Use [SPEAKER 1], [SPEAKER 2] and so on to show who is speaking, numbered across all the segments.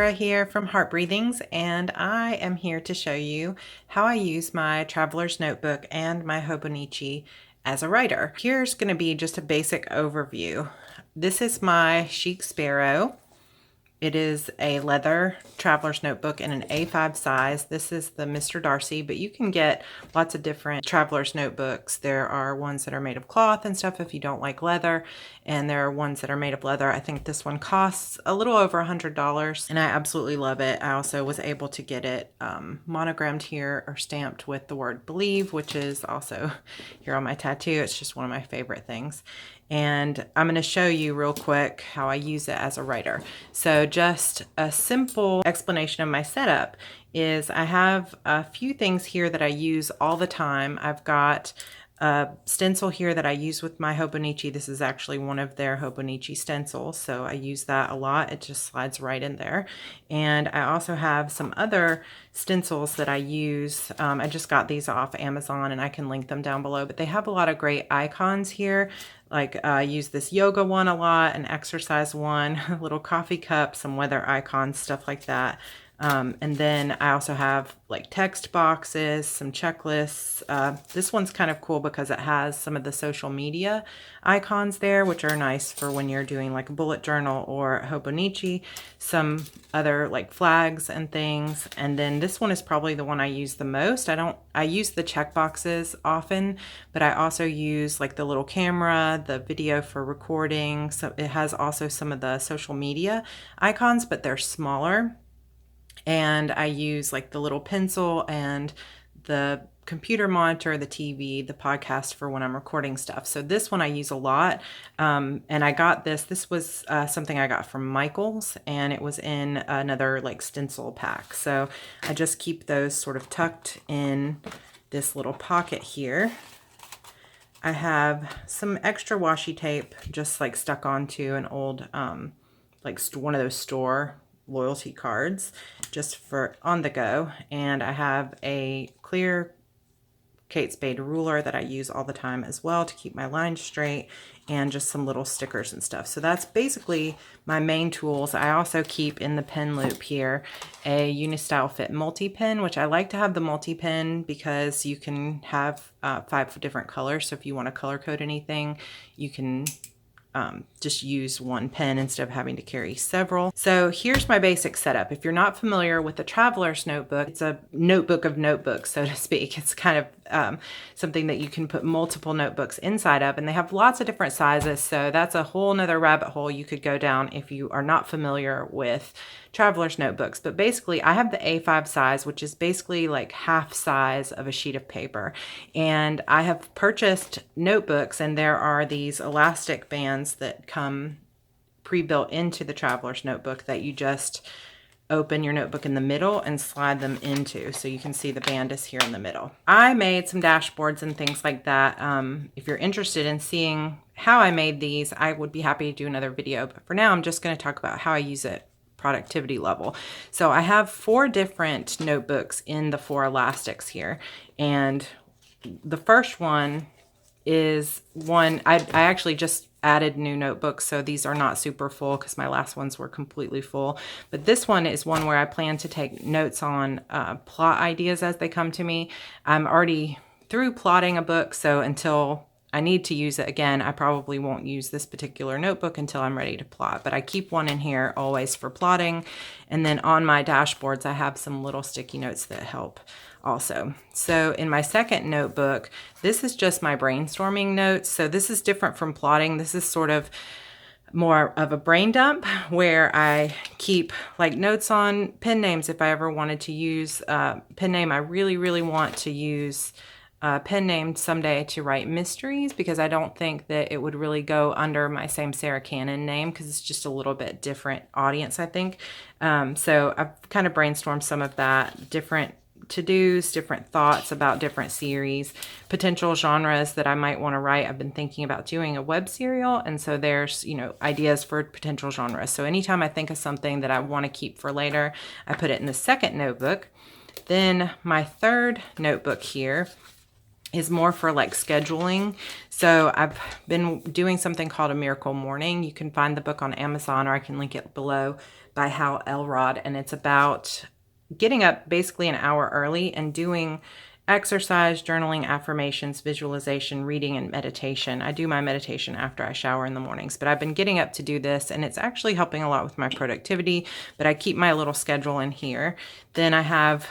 [SPEAKER 1] Sarah here from Heart Breathings, and I am here to show you how I use my traveler's notebook and my Hobonichi as a writer. Here's going to be just a basic overview. This is my Chic Sparrow. It is a leather traveler's notebook in an A5 size. This is the Mr. Darcy, but you can get lots of different traveler's notebooks. There are ones that are made of cloth and stuff if you don't like leather, and there are ones that are made of leather. I think this one costs a little over $100, and I absolutely love it. I also was able to get it monogrammed here or stamped with the word believe, which is also here on my tattoo. It's just one of my favorite things. And I'm going to show you real quick how I use it as a writer. So just a simple explanation of my setup is I have a few things here that I use all the time. I've got a stencil here that I use with my Hobonichi. This is actually one of their Hobonichi stencils, so I use that a lot. It just slides right in there. And I also have some other stencils that I use. I just got these off Amazon, and I can link them down below, but they have a lot of great icons here. Like I use this yoga one a lot, an exercise one, a little coffee cup, some weather icons, stuff like that. And then I also have like text boxes, some checklists. This one's kind of cool because it has some of the social media icons there, which are nice for when you're doing like a bullet journal or a Hobonichi, some other like flags and things. And then this one is probably the one I use the most. I use the check boxes often, but I also use like the little camera, the video for recording. So it has also some of the social media icons, but they're smaller. And I use like the little pencil and the computer monitor, the TV, the podcast for when I'm recording stuff. So this one I use a lot. And I got this. This was something I got from Michael's, and it was in another like stencil pack. So I just keep those sort of tucked in this little pocket here. I have some extra washi tape just like stuck onto an old like one of those store loyalty cards just for on the go. And I have a clear Kate Spade ruler that I use all the time as well to keep my lines straight, and just some little stickers and stuff. So that's basically my main tools. I also keep in the pen loop here a Unistyle Fit multi-pen, which I like to have the multi-pen because you can have 5 different colors. So if you want to color code anything, you can just use one pen instead of having to carry several. So here's my basic setup. If you're not familiar with the traveler's notebook, it's a notebook of notebooks, so to speak. It's kind of something that you can put multiple notebooks inside of, and they have lots of different sizes. So that's a whole nother rabbit hole you could go down if you are not familiar with traveler's notebooks. But basically I have the A5 size, which is basically like half size of a sheet of paper. And I have purchased notebooks, and there are these elastic bands that come pre-built into the traveler's notebook that you just open your notebook in the middle and slide them into. So you can see the band is here in the middle. I made some dashboards and things like that. If you're interested in seeing how I made these, I would be happy to do another video. But for now, I'm just going to talk about how I use it productivity level. So I have 4 different notebooks in the 4 elastics here. And the first one is one, I actually just added new notebooks, so these are not super full because my last ones were completely full. But this one is one where I plan to take notes on plot ideas as they come to me. I'm already through plotting a book, so until I need to use it again, I probably won't use this particular notebook until I'm ready to plot. But I keep one in here always for plotting. And then on my dashboards, I have some little sticky notes that help also. So in my second notebook, this is just my brainstorming notes. So this is different from plotting. This is sort of more of a brain dump where I keep like notes on pen names if I ever wanted to use a pen name. I really want to use a pen name someday to write mysteries, because I don't think that it would really go under my same Sarra Cannon name because it's just a little bit different audience, I think. So I've kind of brainstormed some of that, different to-dos, different thoughts about different series, potential genres that I might want to write. I've been thinking about doing a web serial, and so there's, ideas for potential genres. So anytime I think of something that I want to keep for later, I put it in the second notebook. Then my third notebook here is more for like scheduling. So I've been doing something called A Miracle Morning. You can find the book on Amazon, or I can link it below. by Hal Elrod, and it's about getting up basically an hour early and doing exercise, journaling, affirmations, visualization, reading, and meditation. I do my meditation after I shower in the mornings, but I've been getting up to do this, and it's actually helping a lot with my productivity, but I keep my little schedule in here. Then I have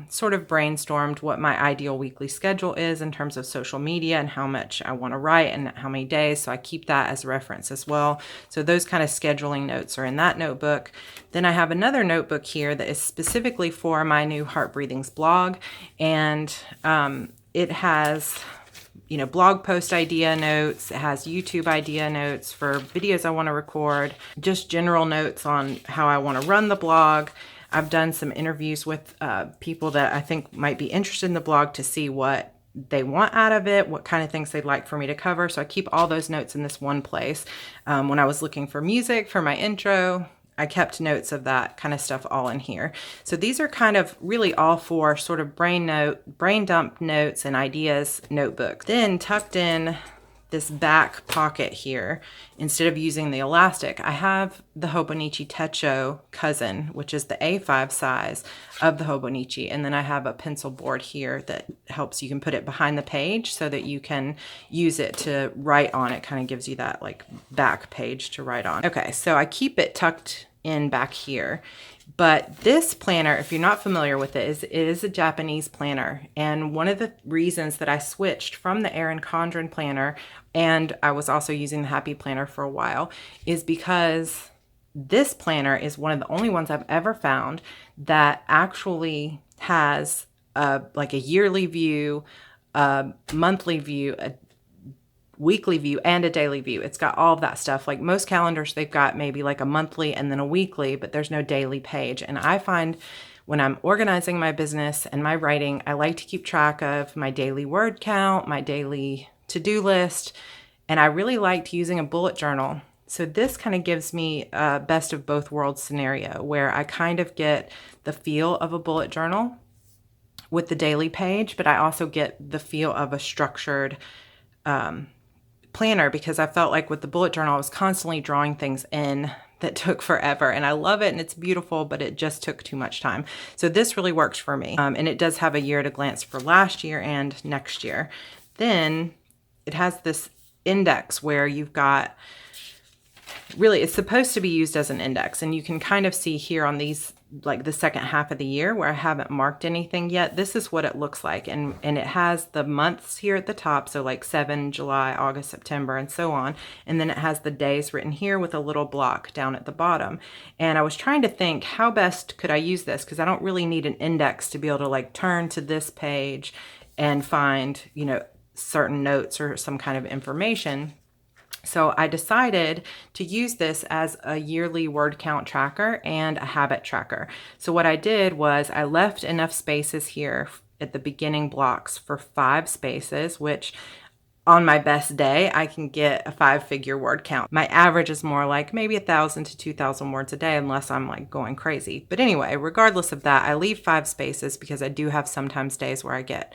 [SPEAKER 1] sort of brainstormed what my ideal weekly schedule is in terms of social media and how much I want to write and how many days, so I keep that as reference as well. So those kind of scheduling notes are in that notebook. Then I have another notebook here that is specifically for my new Heart Breathings blog, and it has, you know, blog post idea notes. It has YouTube idea notes for videos I want to record, just general notes on how I want to run the blog. I've done some interviews with people that I think might be interested in the blog to see what they want out of it, what kind of things they'd like for me to cover. So I keep all those notes in this one place. When I was looking for music for my intro, I kept notes of that kind of stuff all in here. So these are kind of really all for sort of brain dump notes and ideas notebook. Then tucked in this back pocket here, instead of using the elastic, I have the Hobonichi Techo cousin, which is the A5 size of the Hobonichi. And then I have a pencil board here that helps, you can put it behind the page so that you can use it to write on. It kind of gives you that like back page to write on. Okay, so I keep it tucked in back here. But this planner, if you're not familiar with it is a Japanese planner. And one of the reasons that I switched from the Erin Condren planner, and I was also using the Happy Planner for a while, is because this planner is one of the only ones I've ever found that actually has like a yearly view, a monthly view, a weekly view, and a daily view. It's got all of that stuff. Like most calendars, they've got maybe like a monthly and then a weekly, but there's no daily page. And I find when I'm organizing my business and my writing, I like to keep track of my daily word count, my daily to-do list, and I really liked using a bullet journal. So this kind of gives me a best of both worlds scenario where I kind of get the feel of a bullet journal with the daily page, but I also get the feel of a structured planner, because I felt like with the bullet journal, I was constantly drawing things in that took forever, and I love it and it's beautiful, but it just took too much time. So this really works for me. And it does have a year at a glance for last year and next year. Then it has this index where you've got, really it's supposed to be used as an index, and you can kind of see here on these, like the second half of the year where I haven't marked anything yet, this is what it looks like. And it has the months here at the top, so like 7, July, August, September, and so on. And then it has the days written here with a little block down at the bottom. And I was trying to think, how best could I use this? Because I don't really need an index to be able to like turn to this page and find, you know, certain notes or some kind of information. So I decided to use this as a yearly word count tracker and a habit tracker. So what I did was I left enough spaces here at the beginning blocks for 5 spaces, which on my best day, I can get a 5-figure word count. My average is more like maybe 1,000 to 2,000 words a day, unless I'm like going crazy. But anyway, regardless of that, I leave 5 spaces because I do have sometimes days where I get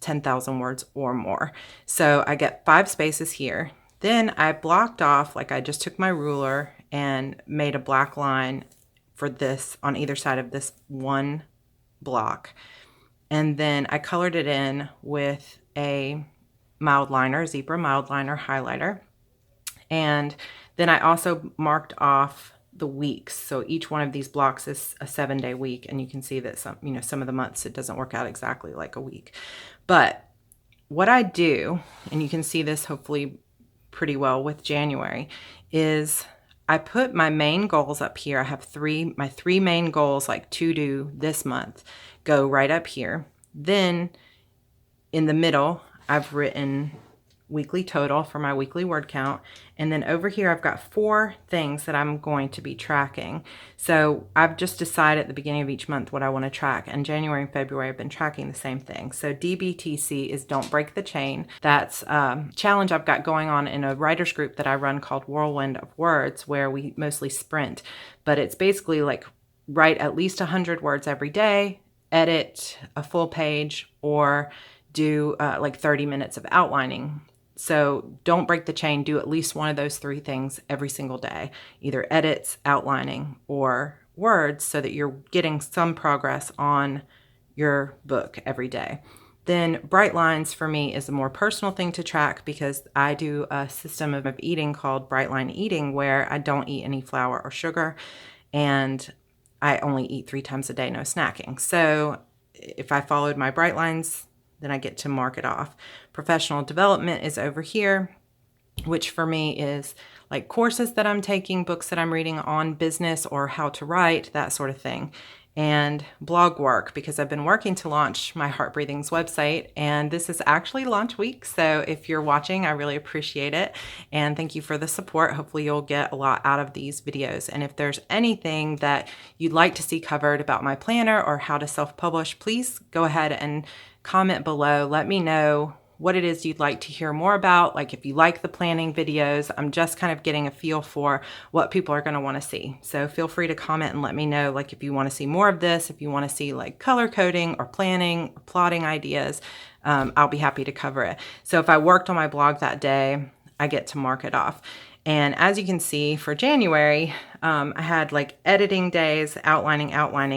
[SPEAKER 1] 10,000 words or more. So I get 5 spaces here. Then I blocked off, like I just took my ruler and made a black line for this on either side of this one block. And then I colored it in with a mild liner, zebra mild liner highlighter. And then I also marked off the weeks. So each one of these blocks is a 7-day week. And you can see that some of the months, it doesn't work out exactly like a week. But what I do, and you can see this hopefully pretty well with January, is I put my main goals up here. I have my 3 main goals, like to do this month, go right up here. Then in the middle, I've written weekly total for my weekly word count. And then over here, I've got 4 things that I'm going to be tracking. So I've just decided at the beginning of each month what I want to track. And January and February, I've been tracking the same thing. So DBTC is Don't Break the Chain. That's a challenge I've got going on in a writer's group that I run called Whirlwind of Words, where we mostly sprint. But it's basically like write at least 100 words every day, edit a full page, or do like 30 minutes of outlining. So don't break the chain. Do at least one of those 3 things every single day, either edits, outlining, or words, so that you're getting some progress on your book every day. Then bright lines for me is a more personal thing to track, because I do a system of eating called bright line eating, where I don't eat any flour or sugar, and I only eat 3 times a day, no snacking. So if I followed my bright lines, then I get to mark it off. Professional development is over here, which for me is like courses that I'm taking, books that I'm reading on business or how to write, that sort of thing. And blog work, because I've been working to launch my Heart Breathings website, and this is actually launch week. So if you're watching, I really appreciate it. And thank you for the support. Hopefully you'll get a lot out of these videos. And if there's anything that you'd like to see covered about my planner or how to self-publish, please go ahead and comment below. Let me know what it is you'd like to hear more about. Like if you like the planning videos, I'm just kind of getting a feel for what people are going to want to see. So feel free to comment and let me know, like if you want to see more of this, if you want to see like color coding or planning or plotting ideas, I'll be happy to cover it. So if I worked on my blog that day, I get to mark it off. And as you can see, for January, I had like editing days, outlining,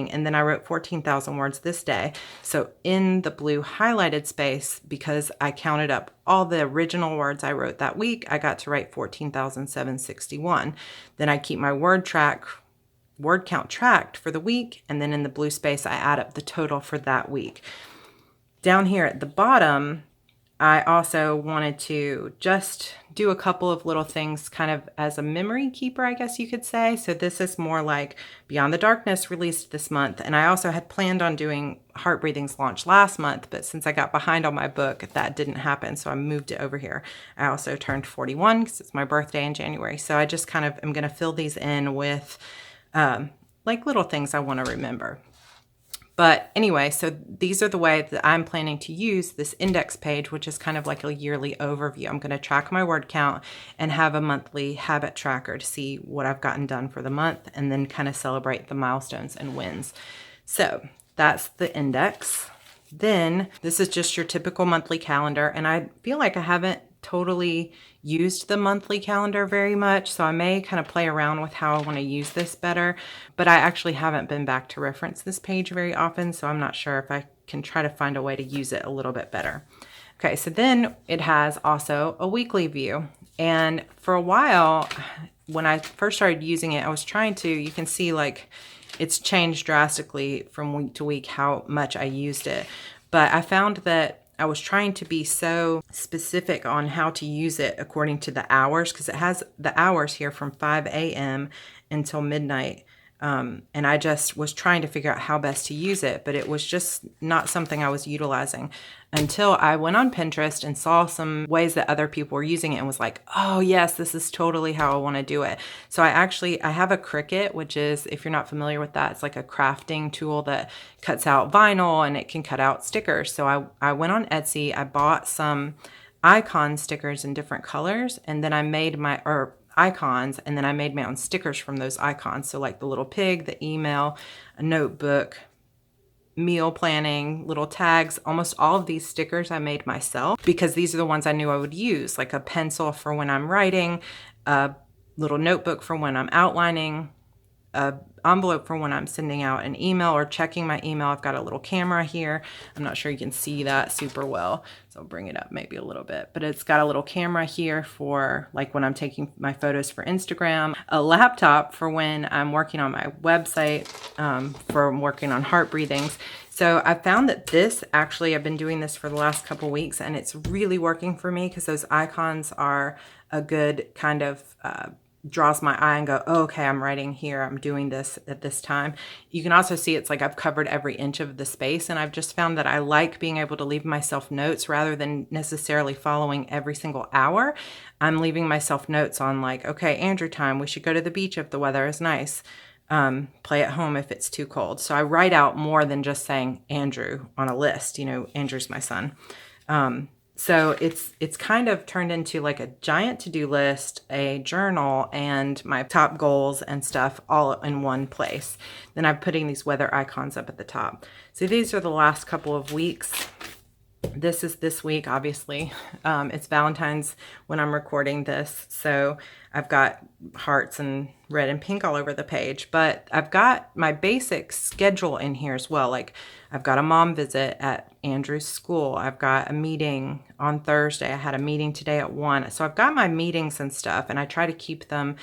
[SPEAKER 1] and then I wrote 14,000 words this day. So in the blue highlighted space, because I counted up all the original words I wrote that week, I got to write 14,761. Then I keep my word count tracked for the week, and then in the blue space, I add up the total for that week. Down here at the bottom, I also wanted to just do a couple of little things kind of as a memory keeper, I guess you could say. So this is more like Beyond the Darkness released this month. And I also had planned on doing Heart Breathings launch last month, but since I got behind on my book, that didn't happen. So I moved it over here. I also turned 41 because it's my birthday in January. So I just kind of am going to fill these in with like little things I want to remember. But anyway, so these are the way that I'm planning to use this index page, which is kind of like a yearly overview. I'm going to track my word count and have a monthly habit tracker to see what I've gotten done for the month, and then kind of celebrate the milestones and wins. So that's the index. Then this is just your typical monthly calendar, and I feel like I haven't totally used the monthly calendar very much, so I may kind of play around with how I want to use this better, but I actually haven't been back to reference this page very often, so I'm not sure if I can try to find a way to use it a little bit better. Okay, so then it has also a weekly view, and for a while, when I first started using it, I was trying to, you can see like it's changed drastically from week to week how much I used it, but I found that I was trying to be so specific on how to use it according to the hours, because it has the hours here from 5 a.m. until midnight. And I just was trying to figure out how best to use it, but it was just not something I was utilizing until I went on Pinterest and saw some ways that other people were using it and was like, oh yes, this is totally how I want to do it. So I have a Cricut, which is, if you're not familiar with that, it's like a crafting tool that cuts out vinyl and it can cut out stickers. So I went on Etsy, I bought some icon stickers in different colors, and then I made icons, and then I made my own stickers from those icons. So like the little pig, the email, a notebook, meal planning, little tags, almost all of these stickers I made myself, because these are the ones I knew I would use, like a pencil for when I'm writing, a little notebook for when I'm outlining, a envelope for when I'm sending out an email or checking my email. I've got a little camera here. I'm not sure you can see that super well, so I'll bring it up maybe a little bit, but it's got a little camera here for like when I'm taking my photos for Instagram, a laptop for when I'm working on my website, for working on Heart Breathings. So I found that this actually, I've been doing this for the last couple weeks, and it's really working for me, because those icons are a good kind of draws my eye and go, oh, okay, I'm writing here, I'm doing this at this time. You can also see it's like I've covered every inch of the space, and I've just found that I like being able to leave myself notes rather than necessarily following every single hour. I'm leaving myself notes on like, okay, Andrew time, we should go to the beach if the weather is nice. Play at home if it's too cold. So I write out more than just saying Andrew on a list, you know, Andrew's my son. So it's kind of turned into like a giant to-do list, a journal, and my top goals and stuff all in one place. Then I'm putting these weather icons up at the top. So these are the last couple of weeks. This is this week, obviously. It's Valentine's when I'm recording this, so I've got hearts and red and pink all over the page, but I've got my basic schedule in here as well. Like I've got a mom visit at Andrew's school. I've got a meeting on Thursday. I had a meeting today at 1. So I've got my meetings and stuff, and I try to keep them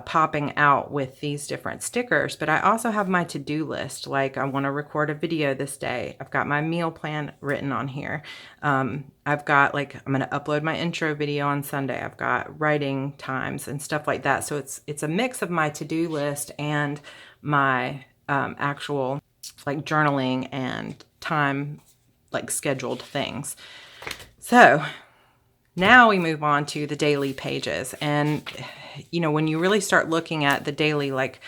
[SPEAKER 1] popping out with these different stickers. But I also have my to-do list. Like I want to record a video this day. I've got my meal plan written on here. I've got like, I'm going to upload my intro video on Sunday. I've got writing times and stuff like that. So it's a mix of my to-do list and my actual like journaling and time like scheduled things. So now we move on to the daily pages. And, you know, when you really start looking at the daily, like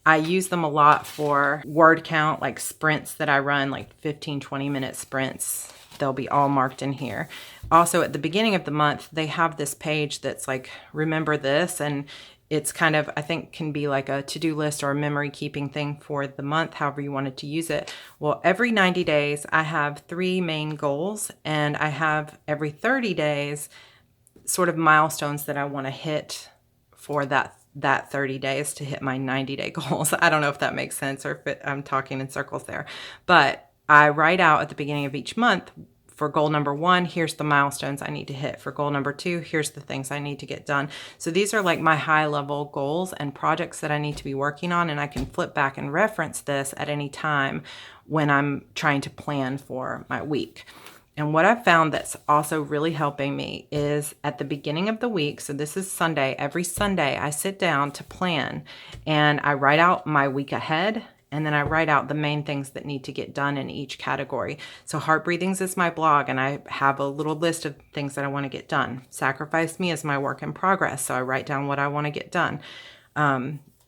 [SPEAKER 1] I use them a lot for word count, like sprints that I run, like 15, 20-minute sprints. They'll be all marked in here. Also, at the beginning of the month, they have this page that's like, remember this. And it's kind of, I think, can be like a to-do list or a memory keeping thing for the month, however you wanted to use it. Well, every 90 days, I have 3 main goals, and I have every 30 days sort of milestones that I want to hit for that 30 days to hit my 90-day goals. I don't know if that makes sense or if I'm talking in circles there, but I write out at the beginning of each month, for goal number 1, here's the milestones I need to hit. For goal number 2, here's the things I need to get done. So these are like my high level goals and projects that I need to be working on. And I can flip back and reference this at any time when I'm trying to plan for my week. And what I've found that's also really helping me is at the beginning of the week, so this is Sunday, every Sunday I sit down to plan and I write out my week ahead, and then I write out the main things that need to get done in each category. So Heart Breathings is my blog, and I have a little list of things that I want to get done. Sacrifice Me is my work in progress, so I write down what I want to get done.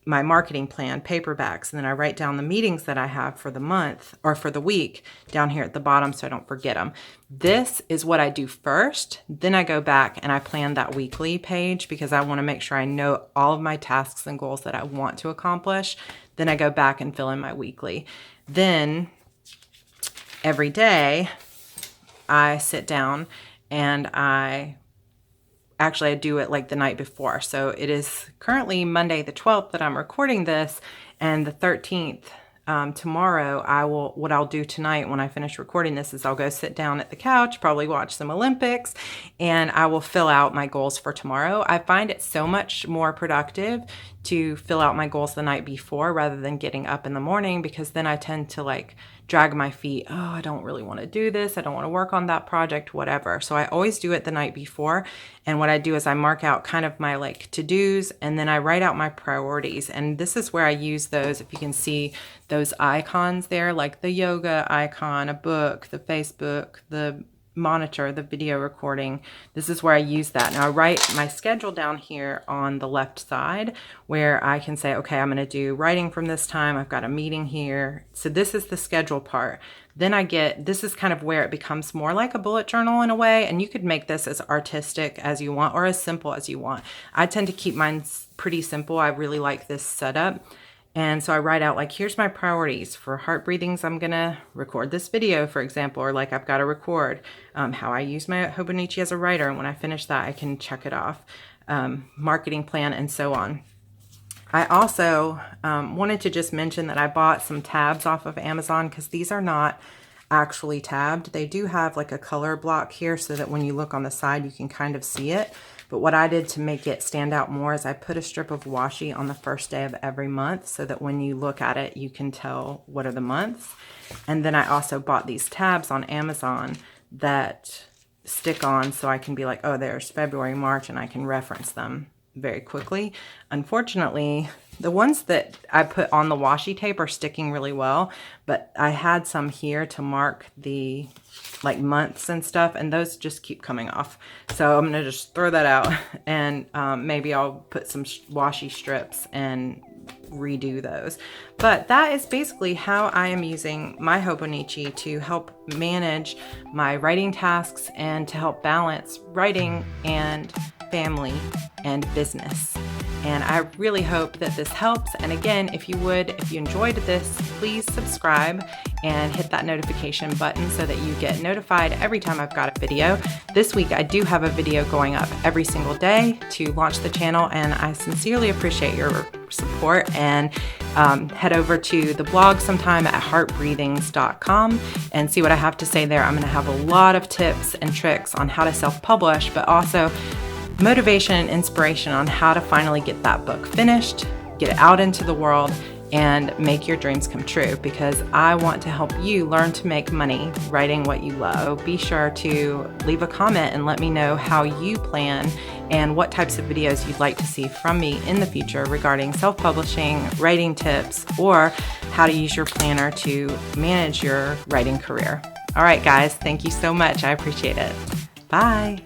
[SPEAKER 1] My marketing plan, paperbacks, and then I write down the meetings that I have for the month or for the week down here at the bottom so I don't forget them. This is what I do first. Then I go back and I plan that weekly page because I want to make sure I know all of my tasks and goals that I want to accomplish. Then I go back and fill in my weekly. Then every day I sit down and I do it like the night before. So it is currently Monday the 12th that I'm recording this, and the 13th, tomorrow, what I'll do tonight when I finish recording this is I'll go sit down at the couch, probably watch some Olympics, and I will fill out my goals for tomorrow. I find it so much more productive to fill out my goals the night before rather than getting up in the morning, because then I tend to like drag my feet. Oh, I don't really want to do this. I don't want to work on that project, whatever. So I always do it the night before. And what I do is I mark out kind of my like to-dos, and then I write out my priorities. And this is where I use those, if you can see those icons there, like the yoga icon, a book, the Facebook, the monitor, the video recording. This is where I use that. Now I write my schedule down here on the left side where I can say, okay, I'm going to do writing from this time. I've got a meeting here. So this is the schedule part. Then this is kind of where it becomes more like a bullet journal in a way. And you could make this as artistic as you want or as simple as you want. I tend to keep mine pretty simple. I really like this setup. And so I write out like, here's my priorities. For Heart Breathings, I'm going to record this video, for example, or like I've got to record how I use my Hobonichi as a writer. And when I finish that, I can check it off. Marketing plan and so on. I also wanted to just mention that I bought some tabs off of Amazon because these are not actually tabbed. They do have like a color block here so that when you look on the side, you can kind of see it. But what I did to make it stand out more is I put a strip of washi on the first day of every month so that when you look at it, you can tell what are the months. And then I also bought these tabs on Amazon that stick on so I can be like, oh, there's February, March, and I can reference them very quickly. Unfortunately, the ones that I put on the washi tape are sticking really well, but I had some here to mark the like months and stuff, and those just keep coming off. So I'm gonna just throw that out, and maybe I'll put some washi strips and redo those. But that is basically how I am using my Hobonichi to help manage my writing tasks and to help balance writing and family and business. And I really hope that this helps. And again, if you enjoyed this, please subscribe and hit that notification button so that you get notified every time I've got a video. This week I do have a video going up every single day to launch the channel, and I sincerely appreciate your support. And head over to the blog sometime at heartbreathings.com and see what I have to say there. I'm going to have a lot of tips and tricks on how to self-publish, but also motivation and inspiration on how to finally get that book finished, get it out into the world, and make your dreams come true, because I want to help you learn to make money writing what you love. So be sure to leave a comment and let me know how you plan and what types of videos you'd like to see from me in the future regarding self-publishing, writing tips, or how to use your planner to manage your writing career. All right, guys, thank you so much. I appreciate it. Bye.